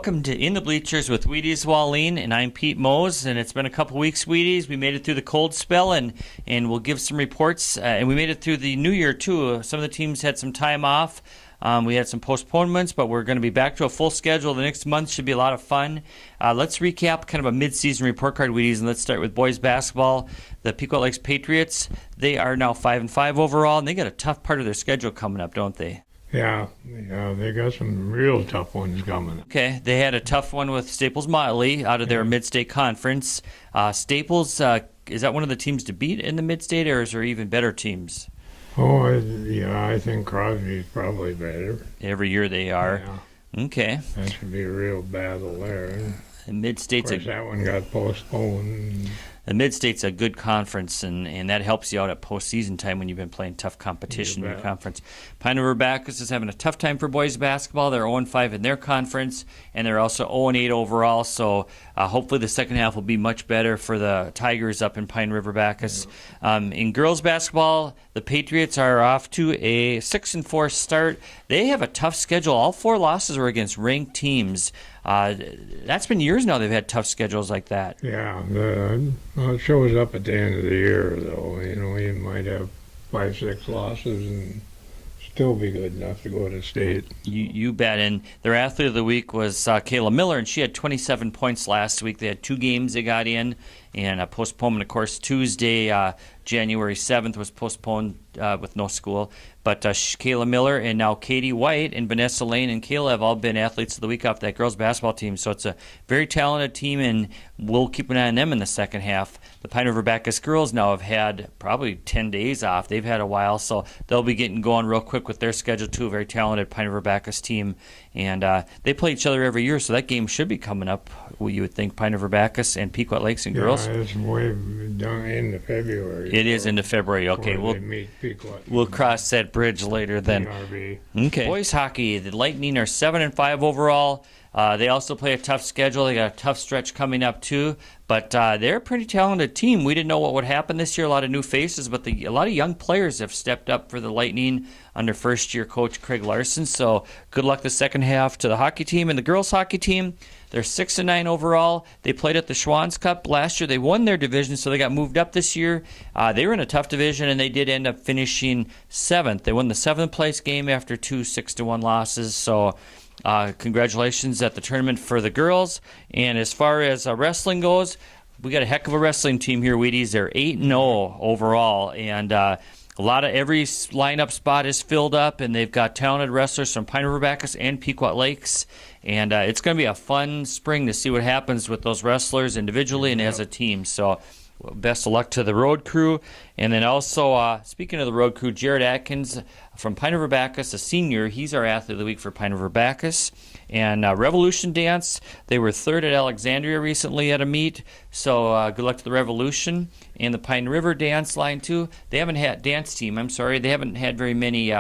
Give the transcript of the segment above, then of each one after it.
welcome to In the Bleachers with Wheaties Wallene, and I'm Pete Mose, and it's been a couple weeks, Wheaties. We made it through the cold spell, and we'll give some reports, and we made it through the new year, too. Some of the teams had some time off. We had some postponements, but we're going to be back to a full schedule. The next month should be a lot of fun. Let's recap kind of a mid-season report card, Wheaties, and let's start with boys basketball. The Pequot Lakes Patriots, they are now 5-5 overall, and they got a tough part of their schedule coming up, don't they? Yeah, they got some real tough ones coming. Okay, they had a tough one with Staples Motley out of their mid-state conference. Staples, is that one of the teams to beat in the mid-state, or is there even better teams? Oh, yeah, I think Crosby's probably better. Every year they are. Yeah. Okay. That should be a real battle there. The mid-state's of course, that one got postponed. The mid-state's a good conference, and that helps you out at postseason time when you've been playing tough competition in your conference. Pine River-Backus is having a tough time for boys basketball. They're 0-5 in their conference, and they're also 0-8 overall, so hopefully the second half will be much better for the Tigers up in Pine River-Backus. In girls basketball, the Patriots are off to a 6-4 start. They have a tough schedule. All 4 losses were against ranked teams. That's been years now they've had tough schedules like that. Yeah, it shows up at the end of the year, though. You know, you might have 5-6 losses and still be good enough to go to state. You bet. And their athlete of the week was Kayla Miller, and she had 27 points last week. They had 2 games they got in, and a postponement, of course, Tuesday, January 7th was postponed with no school. But Kayla Miller and now Katie White and Vanessa Lane and Kayla have all been athletes of the week off that girls basketball team. So it's a very talented team, and we'll keep an eye on them in the second half. The Pine River-Backus girls now have had probably 10 days off. They've had a while, so they'll be getting going real quick with their schedule, too. A very talented Pine River-Backus team. And they play each other every year, so that game should be coming up, you would think, Pine River-Backus and Pequot Lakes and girls. Yeah, it's way down into February. It is into February. Okay, we'll cross that bridge later then. Okay. Boys hockey, the Lightning are 7-5 overall. They also play a tough schedule. They got a tough stretch coming up too, but they're a pretty talented team. We didn't know what would happen this year. A lot of new faces, but a lot of young players have stepped up for the Lightning under first-year coach Craig Larson. So good luck the second half to the hockey team. And the girls hockey team, they're 6-9 overall. They played at the Schwann's Cup last year. They won their division, so they got moved up this year. They were in a tough division, and they did end up finishing 7th. They won the 7th place game after 2 6-1 losses. So congratulations at the tournament for the girls. And as far as wrestling goes, we got a heck of a wrestling team here, Wheaties. They're 8-0 overall, and a lot of every lineup spot is filled up, and they've got talented wrestlers from Pine River-Backus and Pequot Lakes. And it's going to be a fun spring to see what happens with those wrestlers individually and as a team. So best of luck to the road crew. And then also, speaking of the road crew, Jared Atkins from Pine River-Backus, a senior, he's our athlete of the week for Pine River-Backus. And Revolution Dance, they were 3rd at Alexandria recently at a meet. So good luck to the Revolution. And the Pine River Dance line, too. They haven't had dance team, I'm sorry. They haven't had very many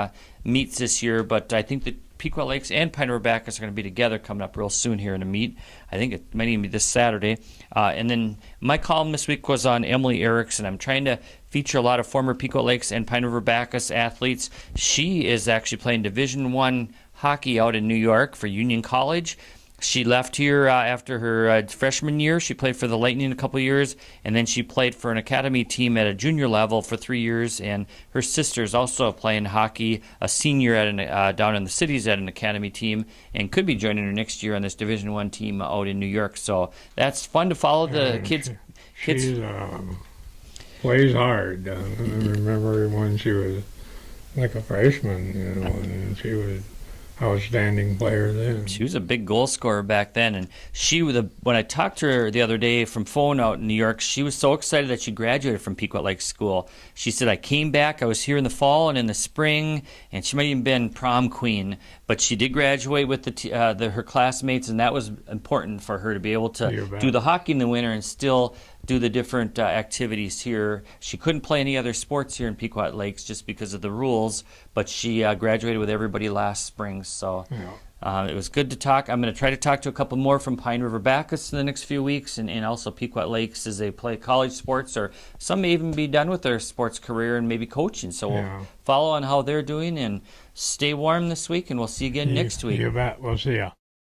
meets this year, but I think that Pequot Lakes and Pine River-Backus are going to be together coming up real soon here in a meet. I think it might even be this Saturday. And then my column this week was on Emily Erickson. I'm trying to feature a lot of former Pequot Lakes and Pine River-Backus athletes. She is actually playing Division I hockey out in New York for Union College. She left here after her freshman year. She played for the Lightning a couple of years, and then she played for an academy team at a junior level for 3 years. And her sister's also playing hockey, a senior at down in the cities at an academy team, and could be joining her next year on this Division I team out in New York. So that's fun to follow the kids. She plays hard. I remember when she was like a freshman, you know, and she was outstanding player then. She was a big goal scorer back then, and when I talked to her the other day from phone out in New York, she was so excited that she graduated from Pequot Lakes School. She said, I came back, I was here in the fall and in the spring, and she might even been prom queen, but she did graduate with her classmates, and that was important for her to be able to do the hockey in the winter and still do the different activities here. She couldn't play any other sports here in Pequot Lakes just because of the rules, but she graduated with everybody last spring. So it was good to talk. I'm going to try to talk to a couple more from Pine River-Backus in the next few weeks, and also Pequot Lakes as they play college sports, or some may even be done with their sports career and maybe coaching. So we'll follow on how they're doing, and stay warm this week, and we'll see you again next week. You bet. We'll see ya.